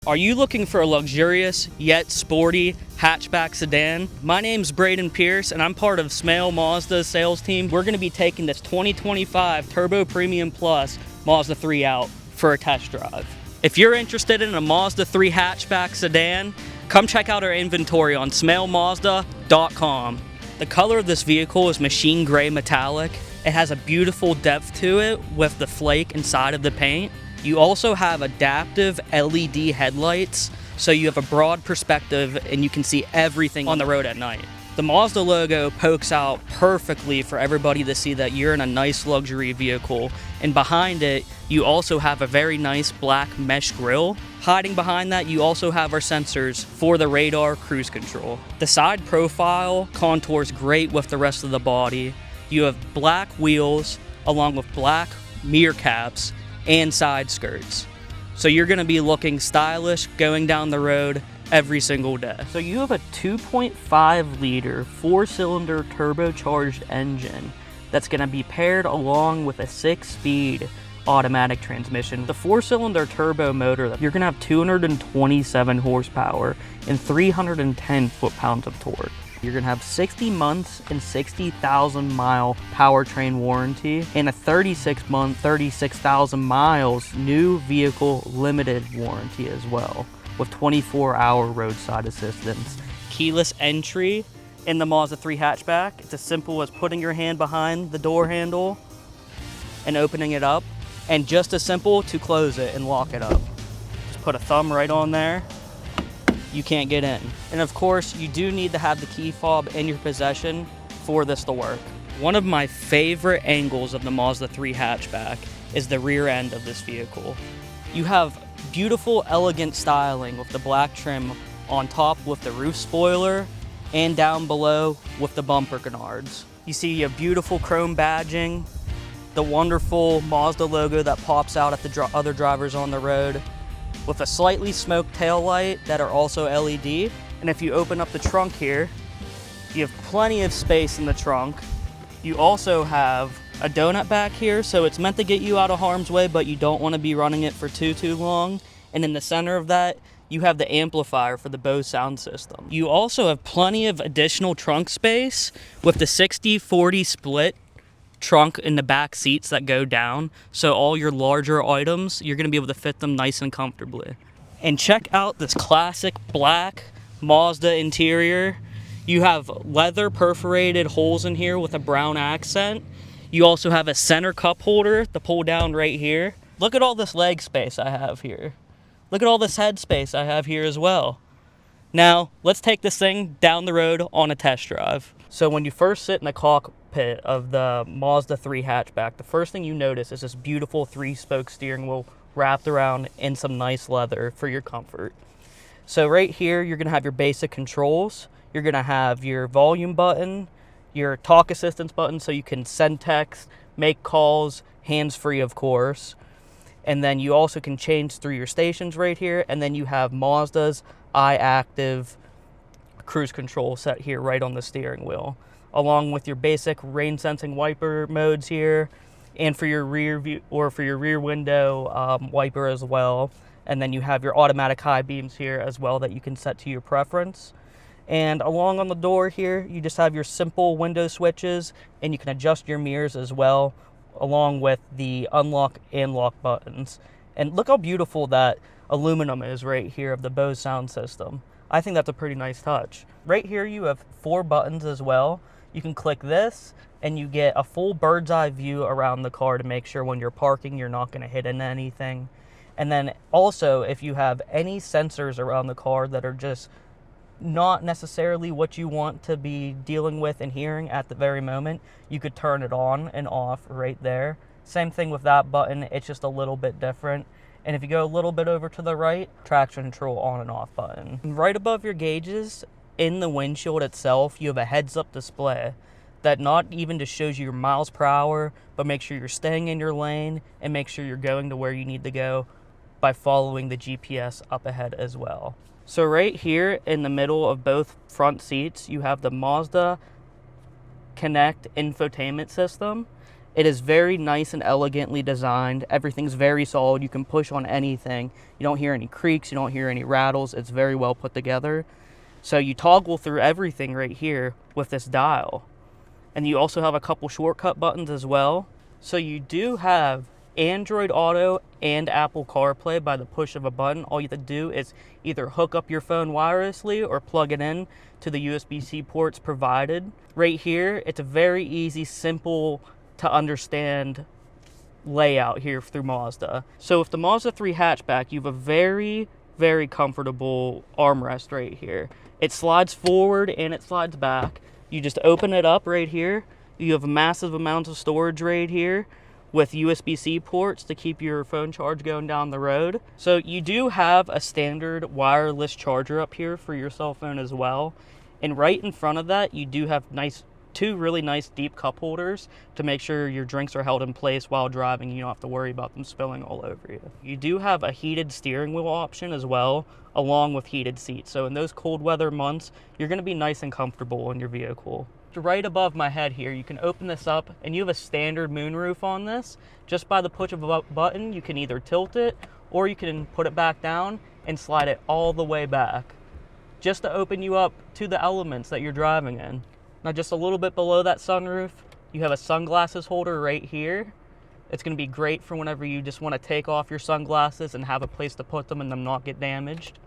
Are you looking for a luxurious yet sporty hatchback sedan? My name's Brayden Pierce and I'm part of Smail Mazda's sales team. We're going to be taking this 2025 Turbo Premium Plus Mazda 3 out for a test drive. If you're interested in a Mazda 3 hatchback sedan, come check out our inventory on smailmazda.com. The color of this vehicle is machine gray metallic. It has a beautiful depth to it with the flake inside of the paint. You also have adaptive LED headlights, so you have a broad perspective and you can see everything on the road at night. The Mazda logo pokes out perfectly for everybody to see that you're in a nice luxury vehicle. And behind it, you also have a very nice black mesh grille. Hiding behind that, you also have our sensors for the radar cruise control. The side profile contours great with the rest of the body. You have black wheels along with black mirror caps and side skirts. So you're going to be looking stylish going down the road every single day. So you have a 2.5 liter 4-cylinder turbocharged engine that's going to be paired along with a 6-speed automatic transmission. The 4-cylinder turbo motor, you're going to have 227 horsepower and 310 foot-pounds of torque. You're going to have 60 months and 60,000 mile powertrain warranty and a 36-month, 36,000 miles new vehicle limited warranty as well, with 24-hour roadside assistance. Keyless entry in the Mazda 3 hatchback. It's as simple as putting your hand behind the door handle and opening it up, and just as simple to close it and lock it up. Just put a thumb right on there. You can't get in. And of course, you do need to have the key fob in your possession for this to work. One of my favorite angles of the Mazda 3 hatchback is the rear end of this vehicle. You have beautiful, elegant styling with the black trim on top with the roof spoiler and down below with the bumper canards. You see a beautiful chrome badging, the wonderful Mazda logo that pops out at the other drivers on the road, with a slightly smoked tail light that are also LED. And if you open up the trunk here, you have plenty of space in the trunk. You also have a donut back here, so it's meant to get you out of harm's way, but you don't want to be running it for too long. And in the center of that, you have the amplifier for the Bose sound system. You also have plenty of additional trunk space with the 60-40 split trunk in the back seats that go down, so all your larger items, you're going to be able to fit them nice and comfortably. And check out this classic black Mazda interior. You have leather perforated holes in here with a brown accent. You also have a center cup holder to pull down right here. Look at all this leg space I have here. Look at all this head space I have here as well. Now, let's take this thing down the road on a test drive. So when you first sit in the cockpit of the Mazda 3 hatchback, the first thing you notice is this beautiful 3-spoke steering wheel wrapped around in some nice leather for your comfort. So right here, you're going to have your basic controls. You're going to have your volume button, your talk assistance button so you can send text, make calls, hands-free of course. And then you also can change through your stations right here. And then you have Mazda's iActive cruise control set here right on the steering wheel, along with your basic rain sensing wiper modes here, and for your rear view or for your rear window wiper as well. And then you have your automatic high beams here as well that you can set to your preference. And along on the door here, you just have your simple window switches, and you can adjust your mirrors as well, along with the unlock and lock buttons. And look how beautiful that aluminum is right here of the Bose sound system. I think that's a pretty nice touch. Right here you have 4 buttons as well. You can click this and you get a full bird's eye view around the car to make sure when you're parking you're not going to hit into anything. And then also if you have any sensors around the car that are just not necessarily what you want to be dealing with and hearing at the very moment, you could turn it on and off right there. Same thing with that button, it's just a little bit different. And if you go a little bit over to the right, traction control on and off button. Right above your gauges, in the windshield itself, you have a heads-up display that not even just shows you your miles per hour, but make sure you're staying in your lane and make sure you're going to where you need to go by following the GPS up ahead as well. So right here in the middle of both front seats, you have the Mazda Connect infotainment system. It is very nice and elegantly designed. Everything's very solid. You can push on anything. You don't hear any creaks. You don't hear any rattles. It's very well put together. So you toggle through everything right here with this dial. And you also have a couple shortcut buttons as well. So you do have Android Auto and Apple CarPlay by the push of a button. All you have to do is either hook up your phone wirelessly or plug it in to the USB-C ports provided. Right here, it's a very easy, simple to understand layout here through Mazda. So with the Mazda 3 Hatchback, you have a very, very comfortable armrest right here. It slides forward and it slides back. You just open it up right here. You have a massive amount of storage right here with USB-C ports to keep your phone charge going down the road. So you do have a standard wireless charger up here for your cell phone as well. And right in front of that, you do have two really nice deep cup holders to make sure your drinks are held in place while driving. You don't have to worry about them spilling all over you. You do have a heated steering wheel option as well, along with heated seats. So in those cold weather months, you're gonna be nice and comfortable in your vehicle. Right above my head here, you can open this up and you have a standard moonroof on this. Just by the push of a button, you can either tilt it or you can put it back down and slide it all the way back, just to open you up to the elements that you're driving in. Now just a little bit below that sunroof, you have a sunglasses holder right here. It's gonna be great for whenever you just wanna take off your sunglasses and have a place to put them and them not get damaged.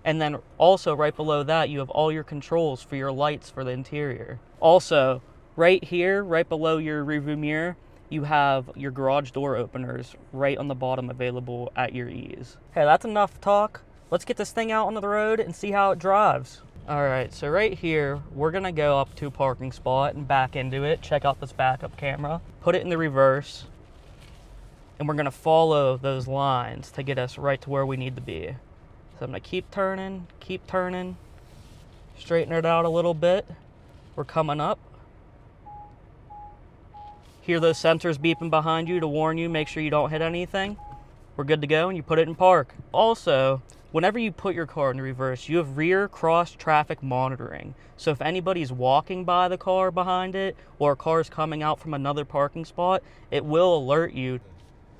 And then also right below that, you have all your controls for your lights for the interior. Also, right here, right below your rearview mirror, you have your garage door openers right on the bottom available at your ease. Okay, that's enough talk. Let's get this thing out onto the road and see how it drives. All right, so right here, we're gonna go up to a parking spot and back into it, check out this backup camera, put it in the reverse, and we're gonna follow those lines to get us right to where we need to be. So I'm gonna keep turning, straighten it out a little bit. We're coming up. Hear those sensors beeping behind you to warn you, make sure you don't hit anything. We're good to go, and you put it in park. Also, whenever you put your car in reverse, you have rear cross traffic monitoring. So if anybody's walking by the car behind it, or a car is coming out from another parking spot, it will alert you.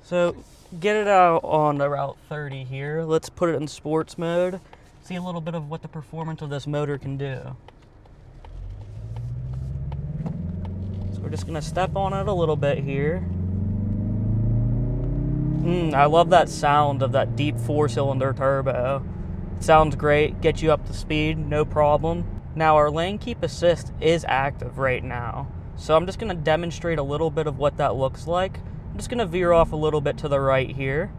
So get it out on the Route 30 here. Let's put it in sports mode. See a little bit of what the performance of this motor can do. So we're just gonna step on it a little bit here. I love that sound of that deep 4-cylinder turbo. It sounds great, gets you up to speed, no problem. Now our lane keep assist is active right now. So I'm just gonna demonstrate a little bit of what that looks like. I'm just gonna veer off a little bit to the right here.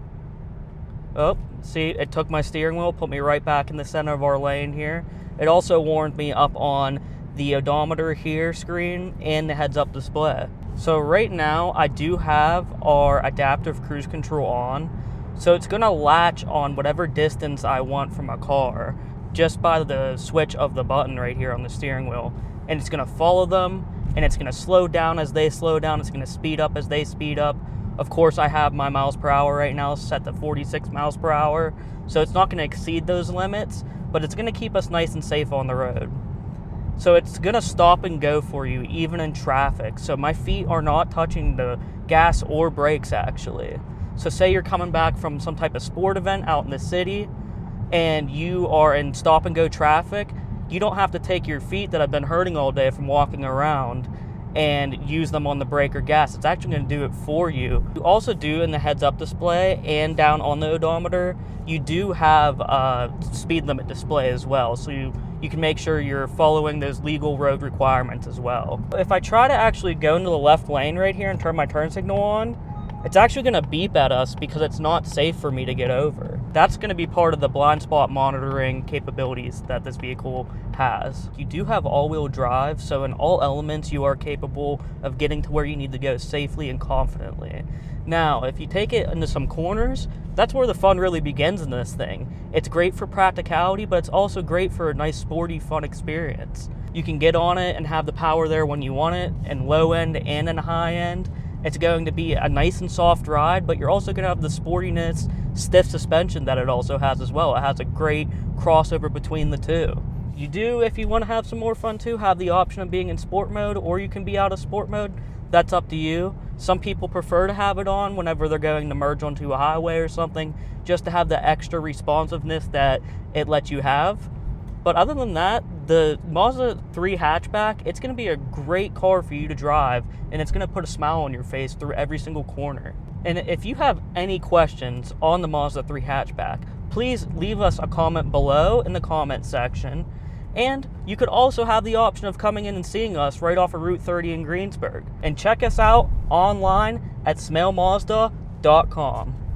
Oh, see, it took my steering wheel, put me right back in the center of our lane here. It also warned me up on the odometer here screen and the heads-up display. So right now, I do have our adaptive cruise control on. So it's gonna latch on whatever distance I want from a car just by the switch of the button right here on the steering wheel. And it's gonna follow them, and it's gonna slow down as they slow down. It's gonna speed up as they speed up. Of course, I have my miles per hour right now set to 46 miles per hour. So it's not gonna exceed those limits, but it's gonna keep us nice and safe on the road. So it's gonna stop and go for you, even in traffic. So my feet are not touching the gas or brakes, actually. So say you're coming back from some type of sport event out in the city, and you are in stop and go traffic, you don't have to take your feet that have been hurting all day from walking around and use them on the brake or gas. It's actually gonna do it for you. You also do in the heads-up display and down on the odometer, you do have a speed limit display as well. So you can make sure you're following those legal road requirements as well. If I try to actually go into the left lane right here and turn my turn signal on, it's actually gonna beep at us because it's not safe for me to get over. That's gonna be part of the blind spot monitoring capabilities that this vehicle has. You do have all-wheel drive, so in all elements you are capable of getting to where you need to go safely and confidently. Now, if you take it into some corners, that's where the fun really begins in this thing. It's great for practicality, but it's also great for a nice sporty, fun experience. You can get on it and have the power there when you want it, in low end and in high end. It's going to be a nice and soft ride, but you're also going to have the sportiness, stiff suspension that it also has as well. It has a great crossover between the two. You do, if you want to have some more fun too, have the option of being in sport mode, or you can be out of sport mode. That's up to you. Some people prefer to have it on whenever they're going to merge onto a highway or something, just to have the extra responsiveness that it lets you have. But other than that, the Mazda 3 Hatchback, it's going to be a great car for you to drive, and it's going to put a smile on your face through every single corner. And if you have any questions on the Mazda 3 Hatchback, please leave us a comment below in the comment section. And you could also have the option of coming in and seeing us right off of Route 30 in Greensburg. And check us out online at smailmazda.com.